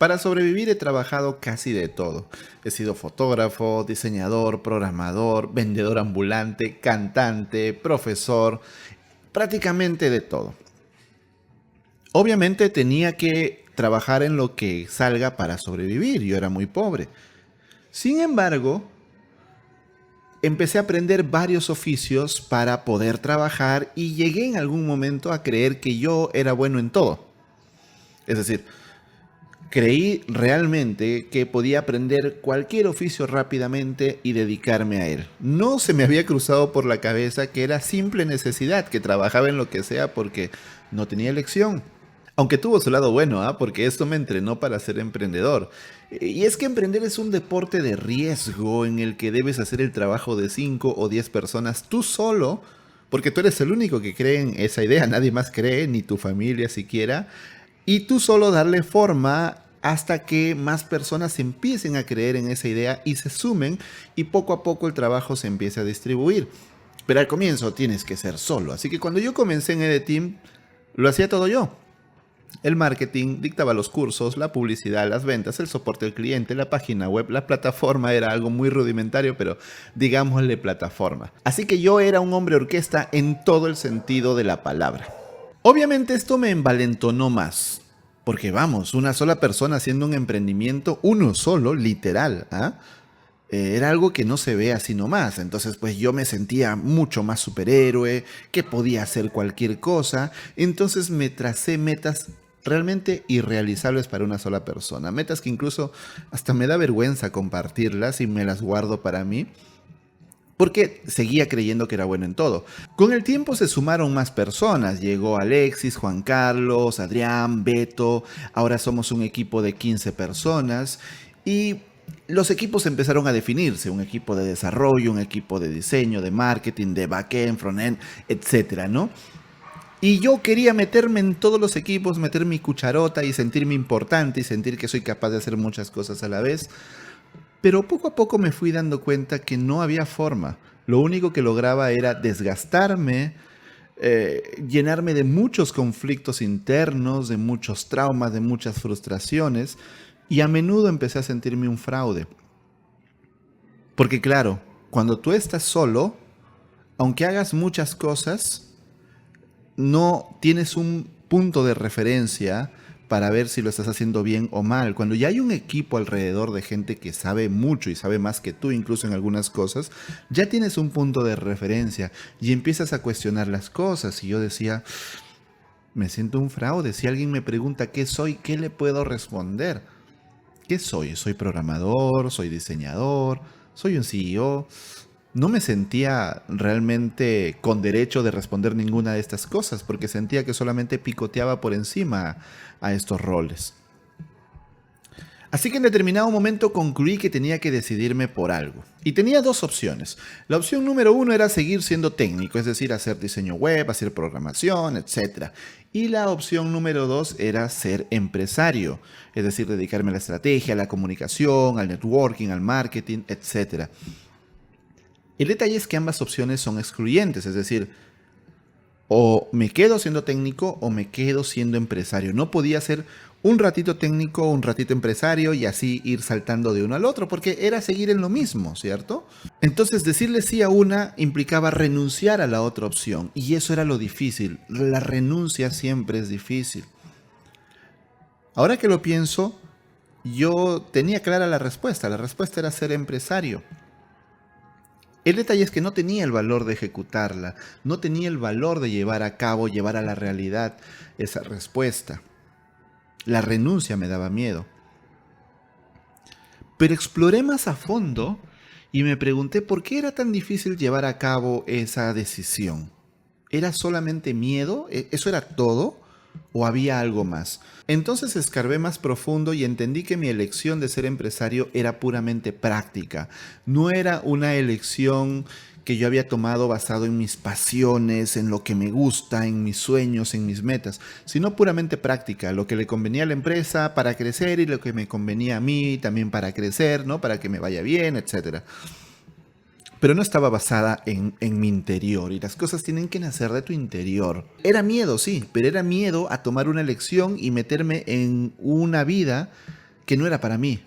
Para sobrevivir he trabajado casi de todo. He sido fotógrafo, diseñador, programador, vendedor ambulante, cantante, profesor, prácticamente de todo. Obviamente tenía que trabajar en lo que salga para sobrevivir. Yo era muy pobre. Sin embargo, empecé a aprender varios oficios para poder trabajar y llegué en algún momento a creer que yo era bueno en todo. Es decir, creí realmente que podía aprender cualquier oficio rápidamente y dedicarme a él. No se me había cruzado por la cabeza que era simple necesidad, que trabajaba en lo que sea porque no tenía elección. Aunque tuvo su lado bueno, porque esto me entrenó para ser emprendedor. Y es que emprender es un deporte de riesgo en el que debes hacer el trabajo de 5 o 10 personas tú solo, porque tú eres el único que cree en esa idea, nadie más cree, ni tu familia siquiera, y tú solo darle forma hasta que más personas empiecen a creer en esa idea y se sumen y poco a poco el trabajo se empieza a distribuir. Pero al comienzo tienes que ser solo, así que cuando yo comencé en EDTeam, lo hacía todo yo. El marketing, dictaba los cursos, la publicidad, las ventas, el soporte al cliente, la página web, la plataforma era algo muy rudimentario, pero digámosle plataforma. Así que yo era un hombre orquesta en todo el sentido de la palabra. Obviamente esto me envalentonó más, porque vamos, una sola persona haciendo un emprendimiento, uno solo, literal, era algo que no se ve así nomás. Entonces pues yo me sentía mucho más superhéroe, que podía hacer cualquier cosa. Entonces me tracé metas realmente irrealizables para una sola persona. Metas que incluso hasta me da vergüenza compartirlas y me las guardo para mí. Porque seguía creyendo que era bueno en todo. Con el tiempo se sumaron más personas. Llegó Alexis, Juan Carlos, Adrián, Beto. Ahora somos un equipo de 15 personas. Y los equipos empezaron a definirse. Un equipo de desarrollo, un equipo de diseño, de marketing, de backend, frontend, etcétera, ¿no? Y yo quería meterme en todos los equipos, meter mi cucharota y sentirme importante y sentir que soy capaz de hacer muchas cosas a la vez. Pero poco a poco me fui dando cuenta que no había forma. Lo único que lograba era desgastarme, llenarme de muchos conflictos internos, de muchos traumas, de muchas frustraciones. Y a menudo empecé a sentirme un fraude. Porque claro, cuando tú estás solo, aunque hagas muchas cosas, no tienes un punto de referencia para ver si lo estás haciendo bien o mal. Cuando ya hay un equipo alrededor de gente que sabe mucho y sabe más que tú, incluso en algunas cosas, ya tienes un punto de referencia y empiezas a cuestionar las cosas. Y yo decía, me siento un fraude. Si alguien me pregunta qué soy, ¿qué le puedo responder? ¿Qué soy? ¿Soy programador? ¿Soy diseñador? ¿Soy un CEO? No me sentía realmente con derecho de responder ninguna de estas cosas porque sentía que solamente picoteaba por encima a estos roles. Así que en determinado momento concluí que tenía que decidirme por algo. Y tenía dos opciones. La opción número uno era seguir siendo técnico, es decir, hacer diseño web, hacer programación, etc. Y la opción número dos era ser empresario, es decir, dedicarme a la estrategia, a la comunicación, al networking, al marketing, etc. El detalle es que ambas opciones son excluyentes, es decir, o me quedo siendo técnico o me quedo siendo empresario. No podía ser un ratito técnico, un ratito empresario y así ir saltando de uno al otro, porque era seguir en lo mismo, ¿cierto? Entonces decirle sí a una implicaba renunciar a la otra opción y eso era lo difícil. La renuncia siempre es difícil. Ahora que lo pienso, yo tenía clara la respuesta. La respuesta era ser empresario. El detalle es que no tenía el valor de ejecutarla, no tenía el valor de llevar a cabo, llevar a la realidad esa respuesta. La renuncia me daba miedo. Pero exploré más a fondo y me pregunté por qué era tan difícil llevar a cabo esa decisión. ¿Era solamente miedo? ¿Eso era todo? ¿O había algo más? Entonces escarbé más profundo y entendí que mi elección de ser empresario era puramente práctica. No era una elección que yo había tomado basado en mis pasiones, en lo que me gusta, en mis sueños, en mis metas, sino puramente práctica, lo que le convenía a la empresa para crecer y lo que me convenía a mí también para crecer, ¿no? Para que me vaya bien, etcétera. Pero no estaba basada en mi interior y las cosas tienen que nacer de tu interior. Era miedo, sí, pero era miedo a tomar una elección y meterme en una vida que no era para mí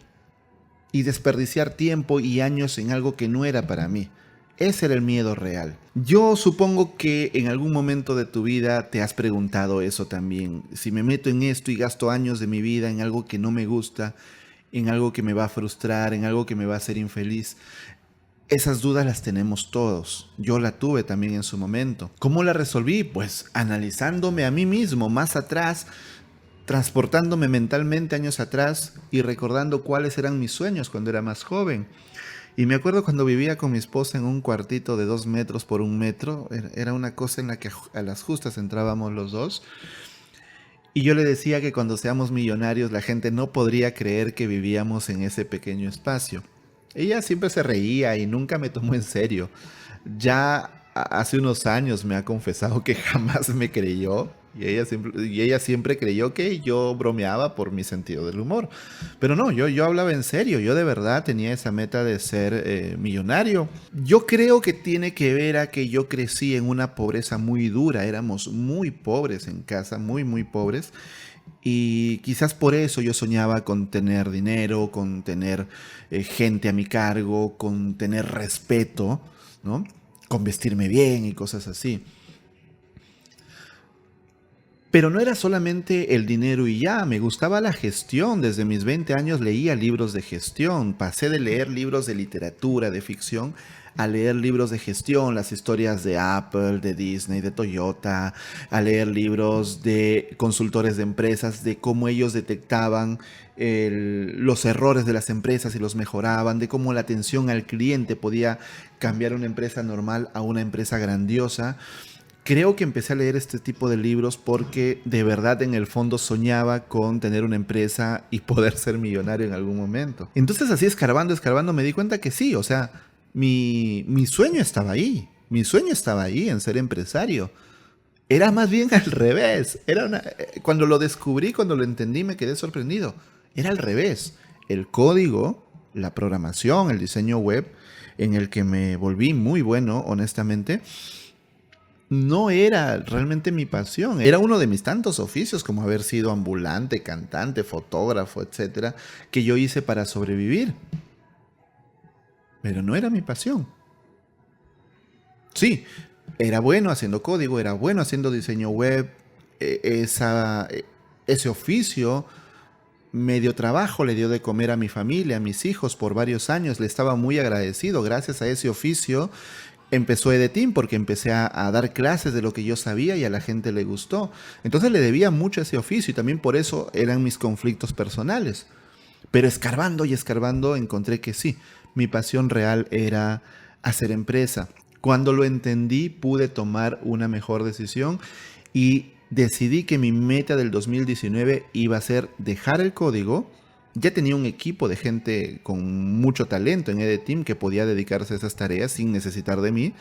y desperdiciar tiempo y años en algo que no era para mí. Ese era el miedo real. Yo supongo que en algún momento de tu vida te has preguntado eso también. Si me meto en esto y gasto años de mi vida en algo que no me gusta, en algo que me va a frustrar, en algo que me va a hacer infeliz. Esas dudas las tenemos todos. Yo la tuve también en su momento. ¿Cómo la resolví? Pues analizándome a mí mismo más atrás, transportándome mentalmente años atrás y recordando cuáles eran mis sueños cuando era más joven. Y me acuerdo cuando vivía con mi esposa en un cuartito de 2 metros por 1 metro. Era una cosa en la que a las justas entrábamos los dos. Y yo le decía que cuando seamos millonarios la gente no podría creer que vivíamos en ese pequeño espacio. Ella siempre se reía y nunca me tomó en serio. Ya hace unos años me ha confesado que jamás me creyó y ella siempre creyó que yo bromeaba por mi sentido del humor. Pero no, yo hablaba en serio, yo de verdad tenía esa meta de ser millonario. Yo creo que tiene que ver a que yo crecí en una pobreza muy dura, éramos muy pobres en casa, muy, muy pobres. Y quizás por eso yo soñaba con tener dinero, con tener gente a mi cargo, con tener respeto, ¿no? Con vestirme bien y cosas así. Pero no era solamente el dinero y ya, me gustaba la gestión. Desde mis 20 años leía libros de gestión. Pasé de leer libros de literatura, de ficción, a leer libros de gestión, las historias de Apple, de Disney, de Toyota, a leer libros de consultores de empresas, de cómo ellos detectaban los errores de las empresas y los mejoraban, de cómo la atención al cliente podía cambiar una empresa normal a una empresa grandiosa. Creo que empecé a leer este tipo de libros porque de verdad en el fondo soñaba con tener una empresa y poder ser millonario en algún momento. Entonces así escarbando, escarbando me di cuenta que sí, o sea, mi sueño estaba ahí. Mi sueño estaba ahí en ser empresario. Era más bien al revés. Cuando lo descubrí, cuando lo entendí, me quedé sorprendido. Era al revés. El código, la programación, el diseño web, en el que me volví muy bueno, honestamente, no era realmente mi pasión. Era uno de mis tantos oficios, como haber sido ambulante, cantante, fotógrafo, etcétera, que yo hice para sobrevivir. Pero no era mi pasión. Sí, era bueno haciendo código, era bueno haciendo diseño web. Ese oficio medio trabajo le dio de comer a mi familia, a mis hijos por varios años. Le estaba muy agradecido. Gracias a ese oficio empezó Edetim porque empecé a dar clases de lo que yo sabía y a la gente le gustó. Entonces le debía mucho a ese oficio y también por eso eran mis conflictos personales. Pero escarbando y escarbando encontré que sí, mi pasión real era hacer empresa. Cuando lo entendí pude tomar una mejor decisión y decidí que mi meta del 2019 iba a ser dejar el código. Ya tenía un equipo de gente con mucho talento en Edetim que podía dedicarse a esas tareas sin necesitar de mí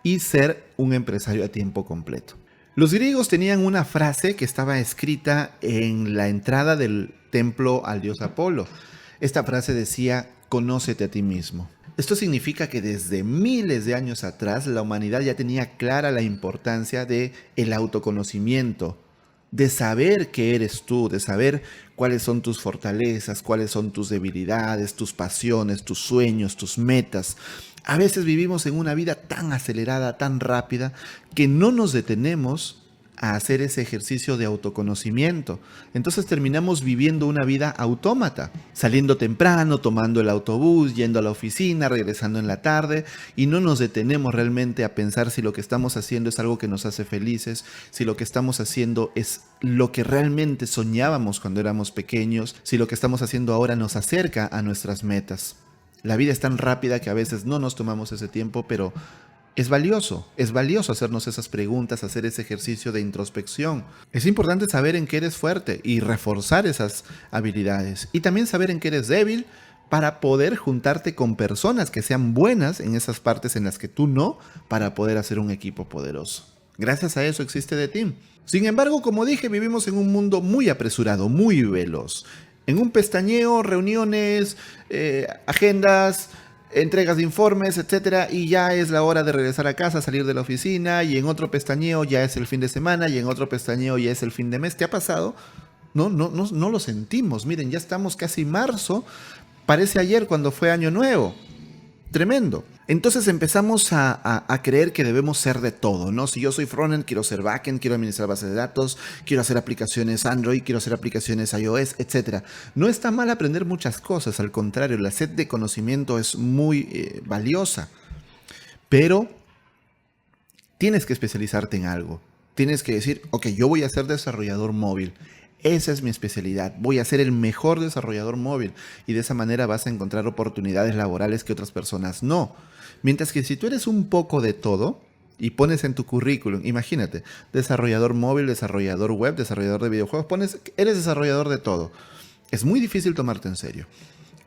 y ser un empresario a tiempo completo. Los griegos tenían una frase que estaba escrita en la entrada del templo al dios Apolo. Esta frase decía: conócete a ti mismo. Esto significa que desde miles de años atrás la humanidad ya tenía clara la importancia de el autoconocimiento, de saber qué eres tú, de saber cuáles son tus fortalezas, cuáles son tus debilidades, tus pasiones, tus sueños, tus metas. A veces vivimos en una vida tan acelerada, tan rápida, que no nos detenemos a hacer ese ejercicio de autoconocimiento. Entonces terminamos viviendo una vida autómata, saliendo temprano, tomando el autobús, yendo a la oficina, regresando en la tarde, y no nos detenemos realmente a pensar si lo que estamos haciendo es algo que nos hace felices, si lo que estamos haciendo es lo que realmente soñábamos cuando éramos pequeños, si lo que estamos haciendo ahora nos acerca a nuestras metas. La vida es tan rápida que a veces no nos tomamos ese tiempo, pero es valioso hacernos esas preguntas, hacer ese ejercicio de introspección. Es importante saber en qué eres fuerte y reforzar esas habilidades. Y también saber en qué eres débil para poder juntarte con personas que sean buenas en esas partes en las que tú no, para poder hacer un equipo poderoso. Gracias a eso existe Edetim. Sin embargo, como dije, vivimos en un mundo muy apresurado, muy veloz. En un pestañeo, reuniones, agendas, entregas de informes, etcétera, y ya es la hora de regresar a casa, salir de la oficina, y en otro pestañeo ya es el fin de semana, y en otro pestañeo ya es el fin de mes. ¿Te ha pasado? No lo sentimos. Miren, ya estamos casi marzo. Parece ayer cuando fue Año Nuevo. Tremendo. Entonces empezamos a creer que debemos ser de todo, ¿no? Si yo soy frontend, quiero ser backend, quiero administrar bases de datos, quiero hacer aplicaciones Android, quiero hacer aplicaciones iOS, etc. No está mal aprender muchas cosas, al contrario, la sed de conocimiento es muy valiosa. Pero tienes que especializarte en algo. Tienes que decir, ok, yo voy a ser desarrollador móvil. Esa es mi especialidad. Voy a ser el mejor desarrollador móvil. Y de esa manera vas a encontrar oportunidades laborales que otras personas no. Mientras que si tú eres un poco de todo y pones en tu currículum, imagínate, desarrollador móvil, desarrollador web, desarrollador de videojuegos, pones, eres desarrollador de todo. Es muy difícil tomarte en serio.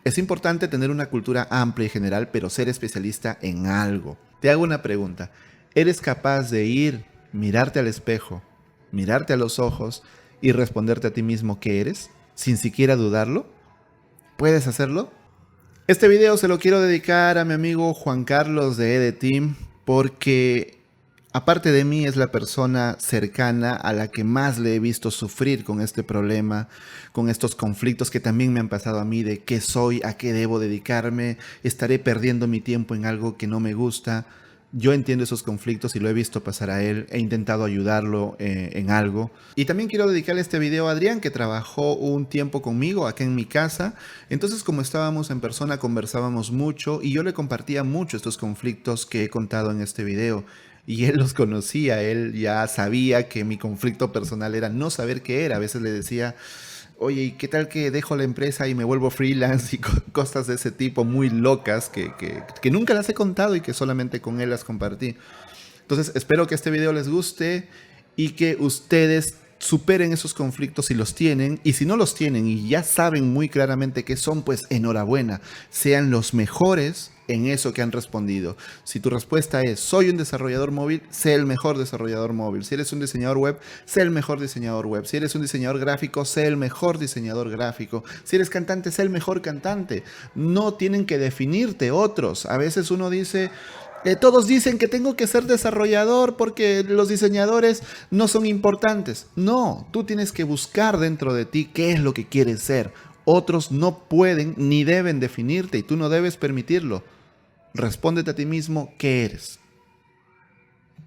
Es importante tener una cultura amplia y general, pero ser especialista en algo. Te hago una pregunta. ¿Eres capaz de ir, mirarte al espejo, mirarte a los ojos y responderte a ti mismo qué eres, sin siquiera dudarlo? ¿Puedes hacerlo? Este video se lo quiero dedicar a mi amigo Juan Carlos de EDEteam porque aparte de mí es la persona cercana a la que más le he visto sufrir con este problema, con estos conflictos que también me han pasado a mí de qué soy, a qué debo dedicarme, estaré perdiendo mi tiempo en algo que no me gusta. Yo entiendo esos conflictos y lo he visto pasar a él, he intentado ayudarlo en algo. Y también quiero dedicarle este video a Adrián, que trabajó un tiempo conmigo acá en mi casa. Entonces, como estábamos en persona, conversábamos mucho y yo le compartía mucho estos conflictos que he contado en este video. Y él los conocía, él ya sabía que mi conflicto personal era no saber qué era. A veces le decía, oye, ¿y qué tal que dejo la empresa y me vuelvo freelance? Y cosas de ese tipo muy locas que nunca las he contado y que solamente con él las compartí. Entonces espero que este video les guste y que ustedes superen esos conflictos si los tienen. Y si no los tienen y ya saben muy claramente qué son, pues enhorabuena. Sean los mejores en eso que han respondido. Si tu respuesta es soy un desarrollador móvil, sé el mejor desarrollador móvil. Si eres un diseñador web, sé el mejor diseñador web. Si eres un diseñador gráfico, sé el mejor diseñador gráfico. Si eres cantante, sé el mejor cantante. No tienen que definirte otros. A veces uno dice, todos dicen que tengo que ser desarrollador porque los diseñadores no son importantes. No, tú tienes que buscar dentro de ti qué es lo que quieres ser. Otros no pueden ni deben definirte y tú no debes permitirlo. Respóndete a ti mismo qué eres.